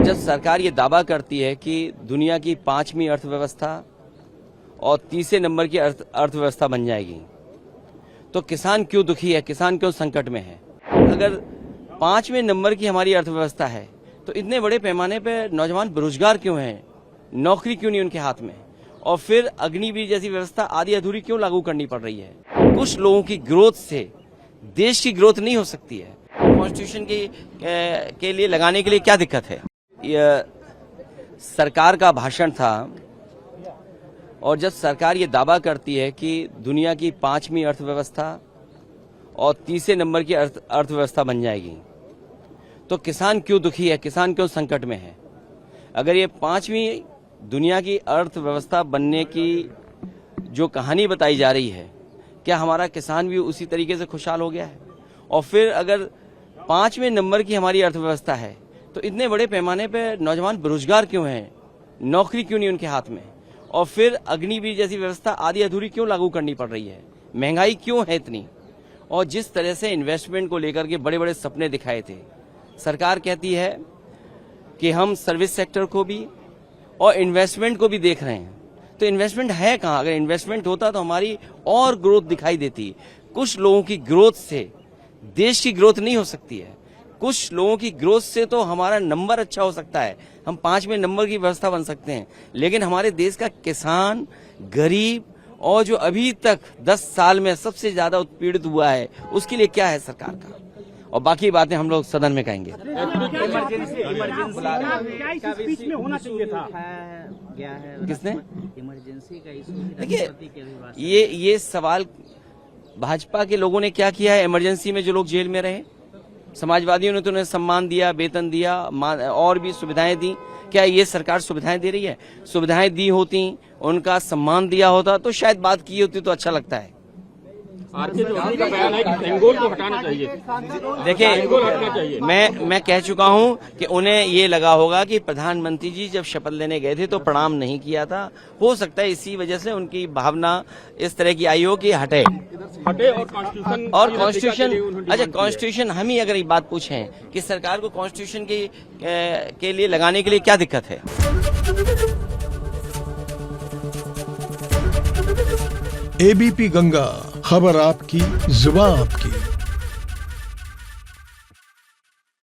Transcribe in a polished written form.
जब सरकार ये दावा करती है कि दुनिया की 5वीं अर्थव्यवस्था और तीसरे नंबर की अर्थव्यवस्था बन जाएगी, तो किसान क्यों दुखी है, किसान क्यों संकट में है? अगर 5वें नंबर की हमारी अर्थव्यवस्था है तो इतने बड़े पैमाने पर नौजवान बेरोजगार क्यों हैं, नौकरी क्यों नहीं उनके हाथ में, और फिर अग्निवीर जैसी व्यवस्था आधी अधूरी क्यों लागू करनी पड़ रही है? कुछ लोगों की ग्रोथ से देश की ग्रोथ नहीं हो सकती है। कॉन्स्टिट्यूशन के लिए लगाने के लिए क्या दिक्कत है? यह सरकार का भाषण था, और जब सरकार ये दावा करती है कि दुनिया की 5वीं अर्थव्यवस्था और तीसरे नंबर की अर्थव्यवस्था बन जाएगी, तो किसान क्यों दुखी है, किसान क्यों संकट में है? अगर ये 5वीं दुनिया की अर्थव्यवस्था बनने की जो कहानी बताई जा रही है, क्या हमारा किसान भी उसी तरीके से खुशहाल हो गया है? और फिर अगर 5वें नंबर की हमारी अर्थव्यवस्था है तो इतने बड़े पैमाने पर नौजवान बेरोजगार क्यों हैं, नौकरी क्यों नहीं उनके हाथ में, और फिर अग्निवीर जैसी व्यवस्था आधी अधूरी क्यों लागू करनी पड़ रही है? महंगाई क्यों है इतनी? और जिस तरह से इन्वेस्टमेंट को लेकर के बड़े बड़े सपने दिखाए थे, सरकार कहती है कि हम सर्विस सेक्टर को भी और इन्वेस्टमेंट को भी देख रहे हैं, तो इन्वेस्टमेंट है कहाँ? अगर इन्वेस्टमेंट होता तो हमारी और ग्रोथ दिखाई देती। कुछ लोगों की ग्रोथ से देश की ग्रोथ नहीं हो सकती है। कुछ लोगों की ग्रोथ से तो हमारा नंबर अच्छा हो सकता है, हम 5वें नंबर की व्यवस्था बन सकते हैं, लेकिन हमारे देश का किसान, गरीब और जो अभी तक 10 साल में सबसे ज्यादा उत्पीड़ित हुआ है, उसके लिए क्या है सरकार का? और बाकी बातें हम लोग सदन में कहेंगे। किसने इमरजेंसी का इशू? देखिए, ये सवाल भाजपा के लोगों ने क्या किया है? इमरजेंसी में जो लोग जेल में रहे, समाजवादियों ने तो उन्हें सम्मान दिया, वेतन दिया और भी सुविधाएं दी। क्या ये सरकार सुविधाएं दे रही है? सुविधाएं दी होती, उनका सम्मान दिया होता तो शायद बात की होती तो अच्छा लगता है। का बयान है कि सेंगोल को हटाना चाहिए। देखिए, मैं कह चुका हूं कि उन्हें ये लगा होगा कि प्रधानमंत्री जी जब शपथ लेने गए थे तो प्रणाम नहीं किया था, हो सकता है इसी वजह से उनकी भावना इस तरह की आई हो कि हटे। और कॉन्स्टिट्यूशन अच्छा, कॉन्स्टिट्यूशन हम ही अगर ये बात पूछें कि सरकार को कॉन्स्टिट्यूशन के लिए लगाने के लिए क्या दिक्कत है? एबीपी गंगा, खबर आपकी, जुबान आपकी।